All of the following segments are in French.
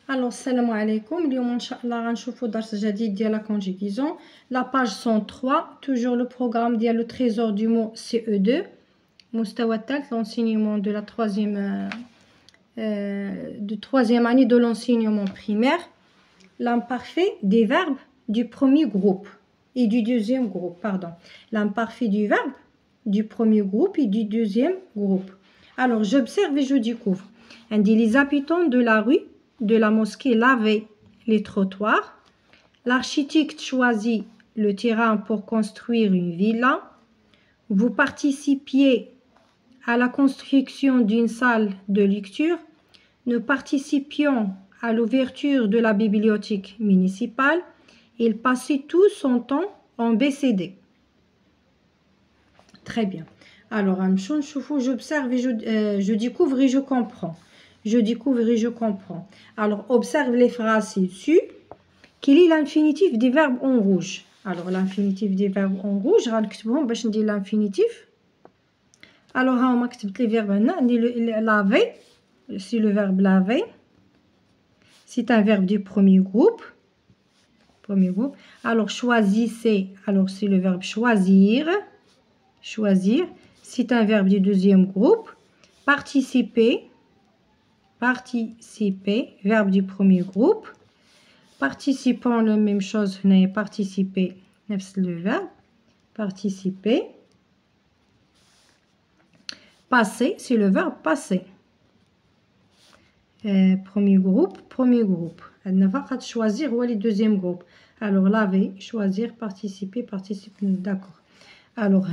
Alors, salam alaikum. اليوم إن شاء الله غنشوفوا درس جديد ديال la conjugaison. La page 103, toujours le programme ديال le trésor du mot CE2. مستوى الثالث, l'enseignement de la troisième année de l'enseignement primaire. L'imparfait des verbes du premier groupe et du deuxième groupe, pardon. L'imparfait du verbe du premier groupe et du deuxième groupe. Alors, j'observe et je découvre. On dit les habitants de la rue de la mosquée lavaient les trottoirs. L'architecte choisit le terrain pour construire une villa. Vous participiez à la construction d'une salle de lecture. Nous participions à l'ouverture de la bibliothèque municipale. Il passait tout son temps en BCD. Très bien. Alors, j'observe et je découvre et je comprends. Je découvre et je comprends. Alors, observe les phrases ci-dessus. Quel est l'infinitif des verbes en rouge? Alors, l'infinitif des verbes en rouge, غنكتبهم باش ندير l'infinitif. Alors, ها هما كتبت les verbes هنا. Laver, c'est le verbe laver. C'est un verbe du premier groupe. Alors, choisissez. Alors, c'est le verbe choisir. Choisir. C'est un verbe du deuxième groupe. Participer. Participer. Verbe du premier groupe. Participant, la même chose. Participer. C'est le verbe. Participer. Passer. C'est le verbe passer. Premier groupe. On va choisir ou les deuxième groupe. Alors, laver, choisir, participer, d'accord. Alors,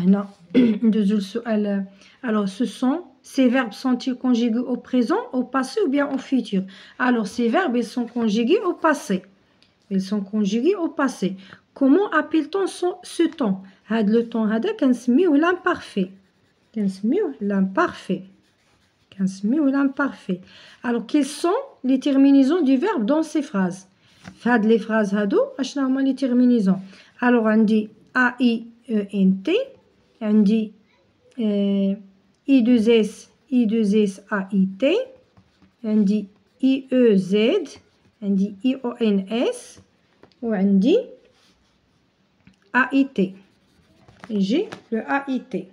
ces verbes sont-ils conjugués au présent, au passé ou bien au futur? Alors, ces verbes, ils sont conjugués au passé. Comment appelle-t-on ce temps? Le temps, l'imparfait. Alors, quelles sont les terminaisons du verbe dans ces phrases? Les phrases les terminaisons. Alors, on dit A-I-E-N-T, on dit I-2-S, I-2-S-A-I-T, on dit I-E-Z, on dit I-O-N-S, ou on dit A-I-T. J'ai le A-I-T.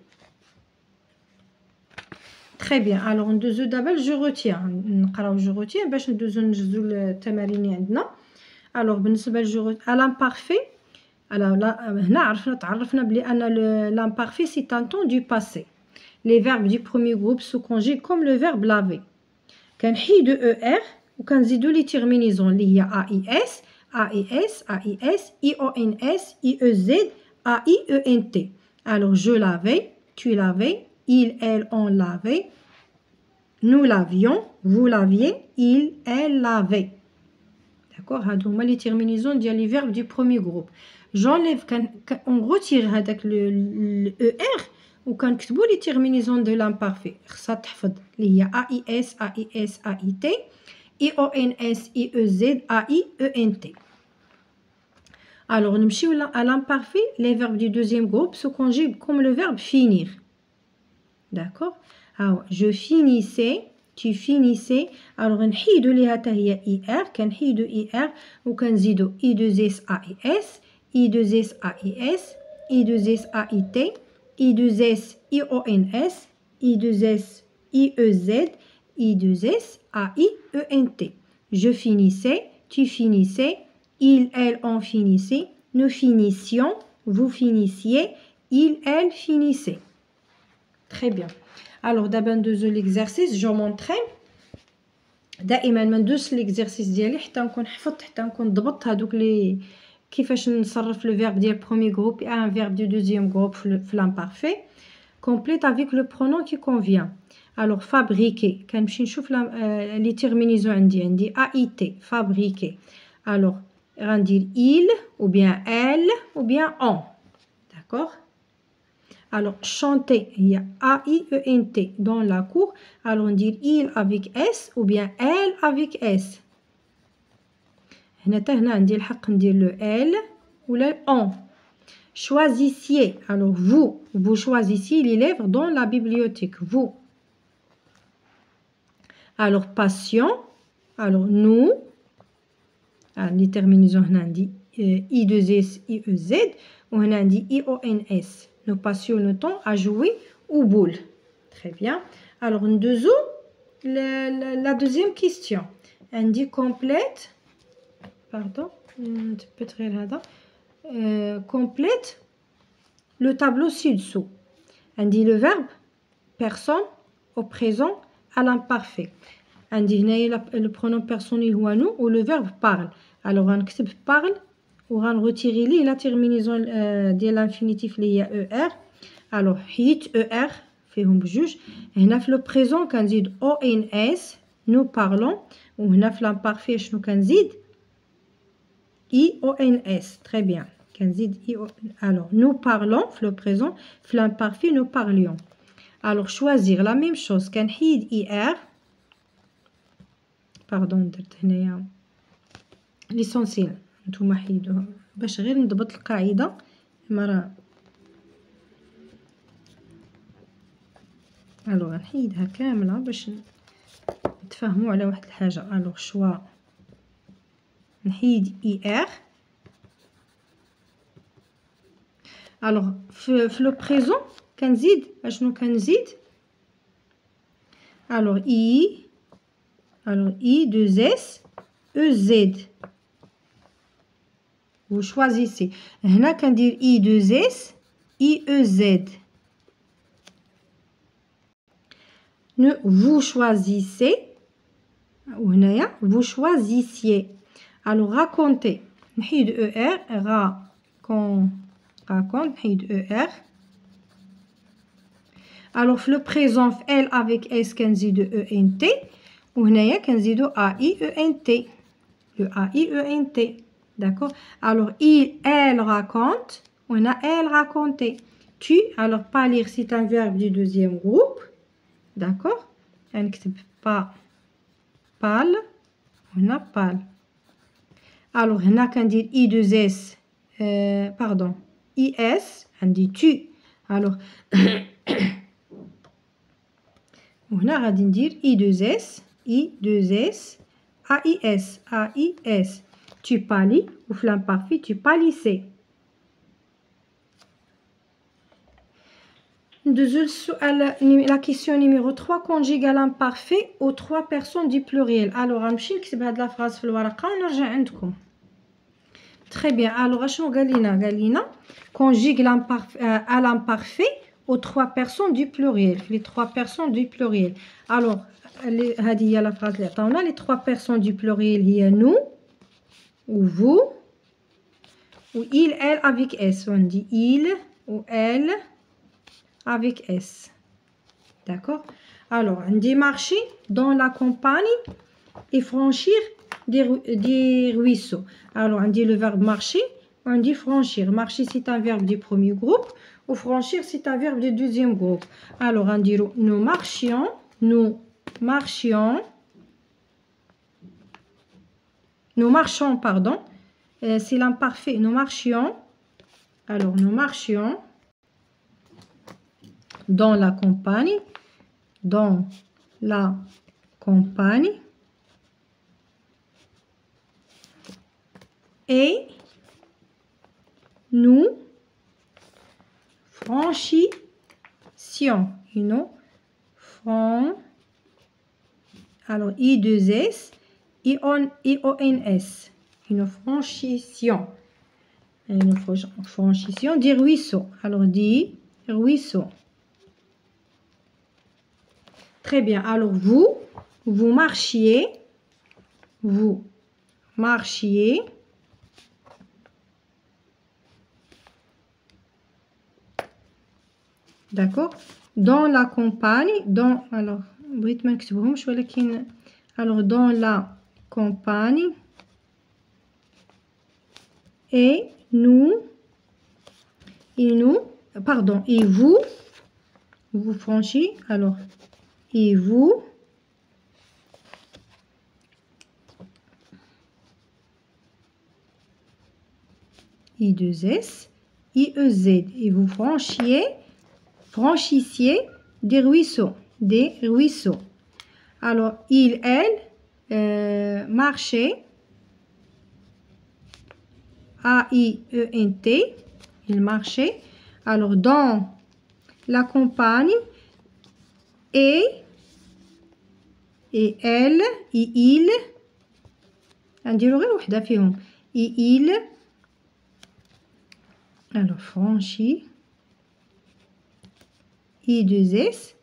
Très bien. Alors, d'abord, je retiens. باش ندوزو نجزو التمارين عندنا. Alors, بالنسبة à l'imparfait. Alors, هنا تعرفنا بأن l'imparfait c'est un temps du passé. Les verbes du premier groupe se conjuguent comme le verbe laver. كنحيدو ER وكنزيدو les terminaisons اللي هي AIS, AIS, AIS, IONS, IEZ, AIENT. Alors, je lavais, tu lavais, il, elle, on lavait, nous lavions, vous laviez, il, elle lavait. D'accord? هادو les terminaisons ديال les verbes du premier groupe. J'enlève, on retire le ER وكنكتبوا les terminaisons de l'imparfait. خصها تحفظ اللي هي AIS, AIS, AIT, IONS, IEZ, AIENT. Alors, نمشيو à l'imparfait. Les verbes du deuxième groupe se conjuguent comme le verbe finir. D'accord? Alors, je finissais, tu finissais. Alors, نحيدو ليها حتى هي IR, كنحيدو IR وكنزيدو I2S AIS, I2S AIS, I2S AIT, I2S IONS, I2S IEZ, I2S AIENT. Je finissais, tu finissais, il, elle, on finissait, nous finissions, vous finissiez, il, elle finissait. Très bien. Alors, d'abord, l'exercice, je m'entraîne. دائما ما ندوز l'exercice ديالي حتى نكون حفظت حتى نكون ضبطت هذوك لي كيفاش نصرف le verbe ديال premier groupe et un verbe du deuxième groupe في l'imparfait. Complète avec le pronom qui convient. Alors, fabriquer. كنمشي نشوف les terminaisons عندي AIT, fabriquer. Alors, غندير il ou bien elle ou bien on. D'accord? Alors, chanter, il y a A-I-E-N-T dans la cour. Alors, on dit il avec S ou bien elle avec S. هنا عندي الحق ندير le elle ou le on. Choisissiez. Alors, vous choisissiez les livres dans la bibliothèque. Vous. Alors, patient. Alors, nous. les terminaisons هنا عندي I2S IEZ وهنا عندي IONS. Nous passions le temps à jouer aux boules. Très bien. Alors la deuxième question. عندي complète. Pardon. peut-être هذا. Complète le tableau ci-dessous. عندي le verbe personne au présent à l'imparfait. عندي هنايا le pronom personnel هو nous ou le verbe parle. Alors غنكتب parle وغنريتيري ليه la terminaison ديال l'infinitif اللي هي er. alors حيت er فيهم بجوج. هنا في le présent كنزيد ons nous parlons وهنا في l'imparfait شنو كنزيد ions. très bien. كنزيد alors nous parlons في le présent في l'imparfait nous parlions. alors choisir la même chose كنحيد er. pardon درت هنايا ليسونسيال نتوما حيدوها باش غير نضبط القاعده مرة. الوغ نحيدها كامله باش نتفاهموا على واحد الحاجه. الوغ شوا نحيد er. الوغ في لو بريزون كنزيد اشنو كنزيد الوغ I2S EZ. vous choisissez. هنا كندير I2S IEZ. vous choisissez وهنايا vous choisissiez. alors raconter نحيد ER raconte نحيد ER. alors في le présent في elle avec S كنزيدو ENT وهنايا كنزيدو AIENT le AIENT. d'accord. alors elle raconte وهنا elle racontait. tu alors pas lire c'est un verbe du deuxième groupe. d'accord. نكتب pas parle وهنا parle. alors هنا كندير I2S pardon IS عندي tu. alors وهنا غادي ندير I2S AIS. tu palis وفي l'imparfait tu palissais. ندوزو للسؤال la question numéro 3 conjugue à l'imparfait aux 3 personnes du pluriel. alors غنمشي نكتب هاد لا فراز في الورقه ونرجع عندكم. très bien. alors اشنو قال لنا conjugue à l'imparfait aux 3 personnes du pluriel. les 3 personnes du pluriel. alors هذه هي لا فراز اللي عطاونا. les 3 personnes du pluriel هي nous ou vous ou il elle avec s. on dit il ou elle avec S. d'accord. alors on dit marcher dans la campagne et franchir des ruisseaux. alors on dit le verbe marcher, on dit franchir. marcher c'est un verbe du premier groupe ou franchir c'est un verbe du deuxième groupe. alors on dit nous marchons pardon. c'est l'imparfait. nous marchions. alors nous marchions dans la campagne et nous franchissions. alors I2S IONS. nous franchissions des ruisseaux. alors dit ruisseau. très bien. alors vous marchiez d'accord dans la campagne alors بغيت ما نكتبهمش ولكن alors dans la campagne et vous franchissez. alors et vous I2S IEZ et vous franchissiez des ruisseaux. alors il elle marchait A-I-E-N-T. Il marchait. Alors, dans la campagne. Et elle. Et il. نديرو غير وحدة فيهم. Et il. Alors, franchi. I2S.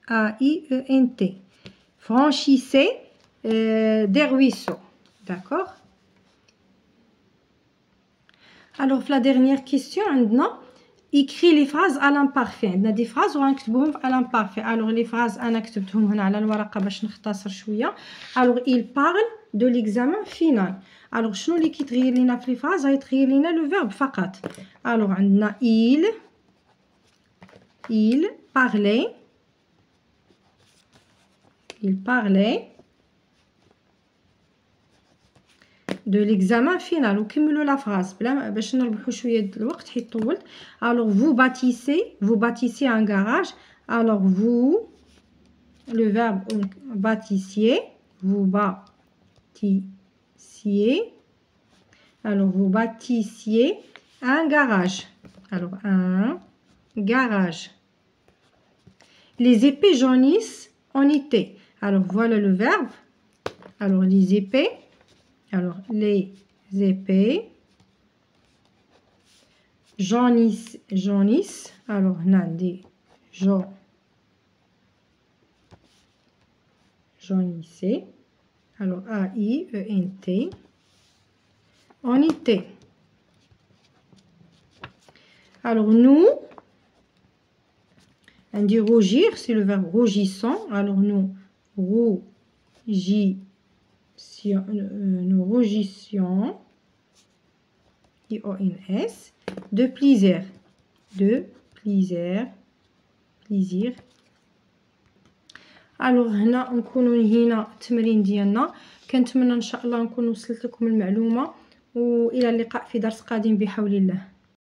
A-I-E-N-T. Franchissez des ruisseaux. D'accord? Alors, la dernière question, عندنا écrit les phrases à l'imparfait. عندنا des phrases وغنكتبوهم à l'imparfait. Alors, les phrases أنا كتبتهم هنا على الورقة باش نختصر شوية. Alors, il parle de l'examen final. Alors, شنو اللي كيتغير لينا في les phrases؟ غيتغير لينا le verbe فقط. Alors, عندنا il parlait. Il parlait de l'examen final. وكملوا la phrase بلا باش نربحوا شويه الوقت حيت طولت. Alors vous bâtissez un garage. Alors vous, le verbe bâtissiez, vous bâtissiez. Alors vous bâtissiez un garage. Alors un garage. Les épées jaunissent en été. Alors voilà le verbe. Alors les épées. Alors les épées jaunissent. Alors on a des jaunissaient. Alors A-I-E-N-T. En été. Alors nous, on dit rougir, c'est le verbe rougissant. Alors nous rougissions, I-O-N-S, de plaisir. الوغ هنا نكونوا نهينا التمرين ديالنا. كنتمنى ان شاء الله نكون وصلت لكم المعلومه، والى اللقاء في درس قادم بحول الله.